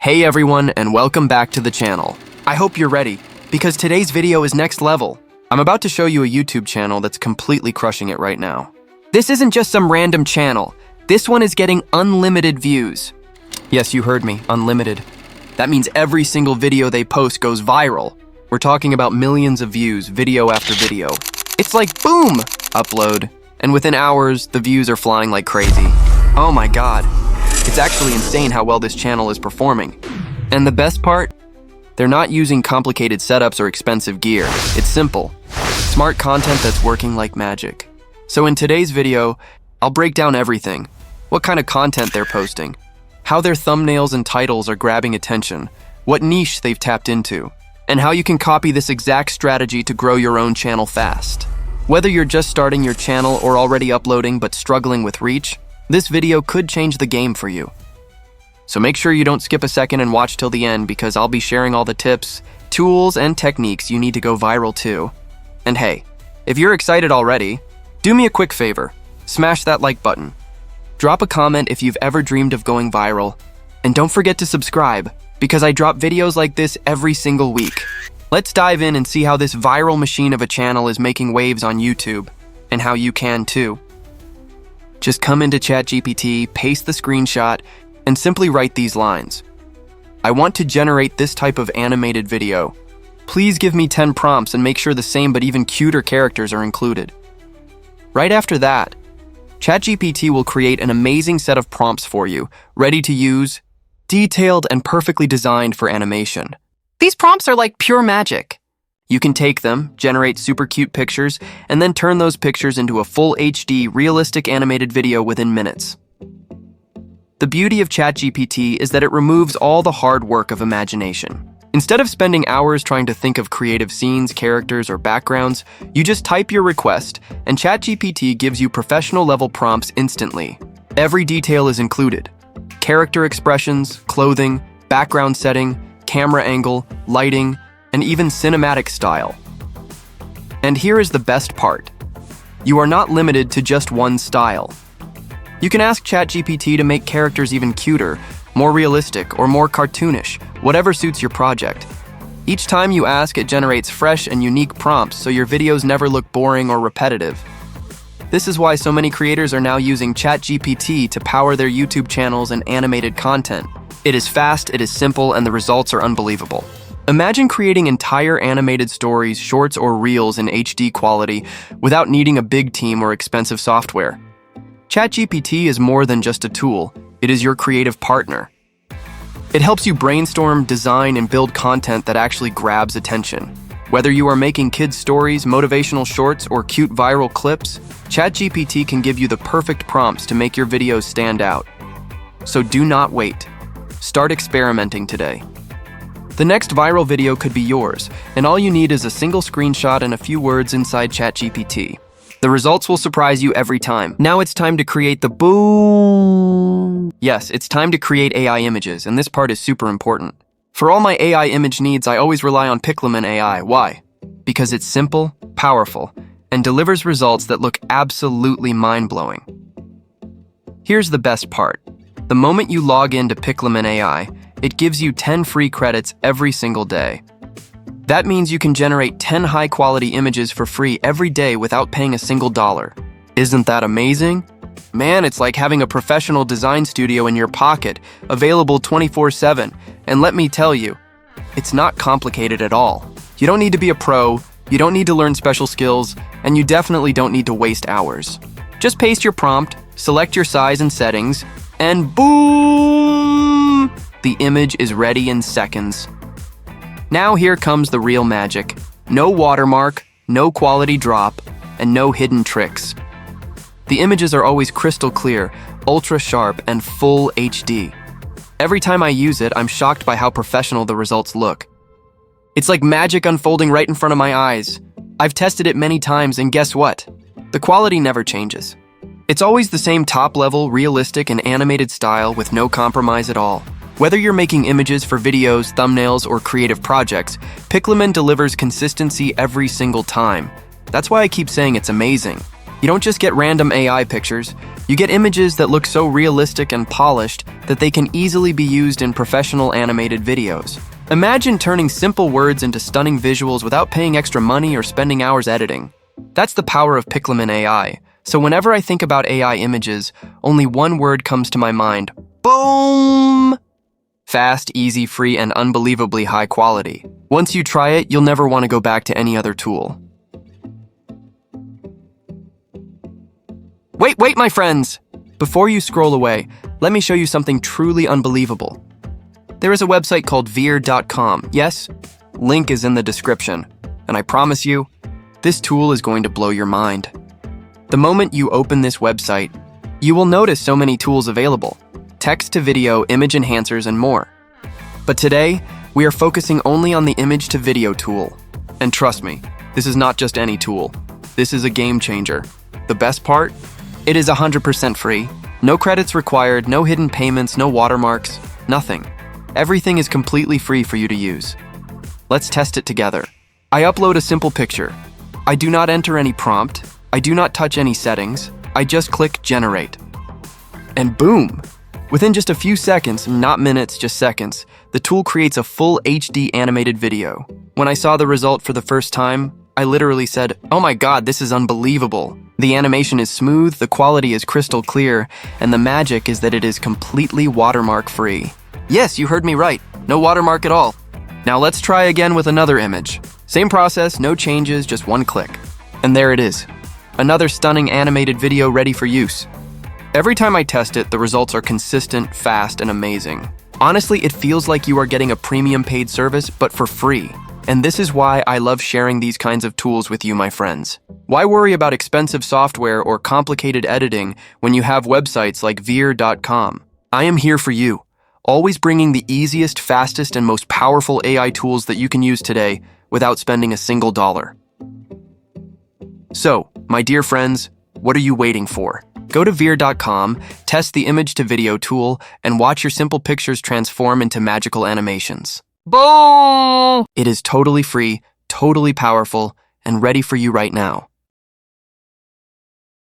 Hey everyone, and welcome back to the channel. I hope you're ready, because today's video is next level. I'm about to show you a YouTube channel that's completely crushing it right now. This isn't just some random channel. This one is getting unlimited views. Yes, you heard me, unlimited. That means every single video they post goes viral. We're talking about millions of views, video after video. It's like boom, upload, and within hours, the views are flying like crazy. Oh my god. It's actually insane how well this channel is performing. And the best part? They're not using complicated setups or expensive gear. It's simple. Smart content that's working like magic. So in today's video, I'll break down everything. What kind of content they're posting, how their thumbnails and titles are grabbing attention, what niche they've tapped into, and how you can copy this exact strategy to grow your own channel fast. Whether you're just starting your channel or already uploading but struggling with reach, this video could change the game for you. So make sure you don't skip a second and watch till the end, because I'll be sharing all the tips, tools, and techniques you need to go viral too. And hey, if you're excited already, do me a quick favor. Smash that like button. Drop a comment if you've ever dreamed of going viral. And don't forget to subscribe, because I drop videos like this every single week. Let's dive in and see how this viral machine of a channel is making waves on YouTube, and how you can too. Just come into ChatGPT, paste the screenshot, and simply write these lines. I want to generate this type of animated video. Please give me 10 prompts and make sure the same but even cuter characters are included. Right after that, ChatGPT will create an amazing set of prompts for you, ready to use, detailed and perfectly designed for animation. These prompts are like pure magic. You can take them, generate super cute pictures, and then turn those pictures into a full HD, realistic animated video within minutes. The beauty of ChatGPT is that it removes all the hard work of imagination. Instead of spending hours trying to think of creative scenes, characters, or backgrounds, you just type your request, and ChatGPT gives you professional-level prompts instantly. Every detail is included: character expressions, clothing, background setting, camera angle, lighting, and even cinematic style. And here is the best part. You are not limited to just one style. You can ask ChatGPT to make characters even cuter, more realistic, or more cartoonish, whatever suits your project. Each time you ask, it generates fresh and unique prompts, so your videos never look boring or repetitive. This is why so many creators are now using ChatGPT to power their YouTube channels and animated content. It is fast, it is simple, and the results are unbelievable. Imagine creating entire animated stories, shorts, or reels in HD quality without needing a big team or expensive software. ChatGPT is more than just a tool, it is your creative partner. It helps you brainstorm, design, and build content that actually grabs attention. Whether you are making kids' stories, motivational shorts, or cute viral clips, ChatGPT can give you the perfect prompts to make your videos stand out. So do not wait. Start experimenting today. The next viral video could be yours, and all you need is a single screenshot and a few words inside ChatGPT. The results will surprise you every time. Now it's time to create the boom. Yes, it's time to create AI images, and this part is super important. For all my AI image needs, I always rely on Pixelman AI. Why? Because it's simple, powerful, and delivers results that look absolutely mind-blowing. Here's the best part. The moment you log into Pixelman AI, it gives you 10 free credits every single day. That means you can generate 10 high-quality images for free every day without paying a single dollar. Isn't that amazing? Man, it's like having a professional design studio in your pocket, available 24/7. And let me tell you, it's not complicated at all. You don't need to be a pro, you don't need to learn special skills, and you definitely don't need to waste hours. Just paste your prompt, select your size and settings, and boom! The image is ready in seconds. Now here comes the real magic. No watermark, no quality drop, and no hidden tricks. The images are always crystal clear, ultra sharp, and full HD. Every time I use it, I'm shocked by how professional the results look. It's like magic unfolding right in front of my eyes. I've tested it many times, and guess what? The quality never changes. It's always the same top-level, realistic, and animated style with no compromise at all. Whether you're making images for videos, thumbnails, or creative projects, Pixelman delivers consistency every single time. That's why I keep saying it's amazing. You don't just get random AI pictures, you get images that look so realistic and polished that they can easily be used in professional animated videos. Imagine turning simple words into stunning visuals without paying extra money or spending hours editing. That's the power of Pixelman AI. So whenever I think about AI images, only one word comes to my mind: boom! Fast, easy, free, and unbelievably high quality. Once you try it, you'll never want to go back to any other tool. Wait, my friends! Before you scroll away, let me show you something truly unbelievable. There is a website called FreeAITools. Yes, link is in the description. And I promise you, this tool is going to blow your mind. The moment you open this website, you will notice so many tools available: text to video, image enhancers, and more. But today, we are focusing only on the image to video tool. And trust me, this is not just any tool. This is a game changer. The best part? It is 100% free. No credits required, no hidden payments, no watermarks, nothing. Everything is completely free for you to use. Let's test it together. I upload a simple picture. I do not enter any prompt. I do not touch any settings. I just click generate. And boom! Within just a few seconds, not minutes, just seconds, the tool creates a full HD animated video. When I saw the result for the first time, I literally said, "Oh my god, this is unbelievable." The animation is smooth, the quality is crystal clear, and the magic is that it is completely watermark free. Yes, you heard me right. No watermark at all. Now let's try again with another image. Same process, no changes, just one click. And there it is. Another stunning animated video ready for use. Every time I test it, the results are consistent, fast, and amazing. Honestly, it feels like you are getting a premium paid service, but for free. And this is why I love sharing these kinds of tools with you, my friends. Why worry about expensive software or complicated editing when you have websites like FreeAITools? I am here for you, always bringing the easiest, fastest, and most powerful AI tools that you can use today without spending a single dollar. So, my dear friends, what are you waiting for? Go to FreeAITools, test the image to video tool, and watch your simple pictures transform into magical animations. Boom! It is totally free, totally powerful, and ready for you right now.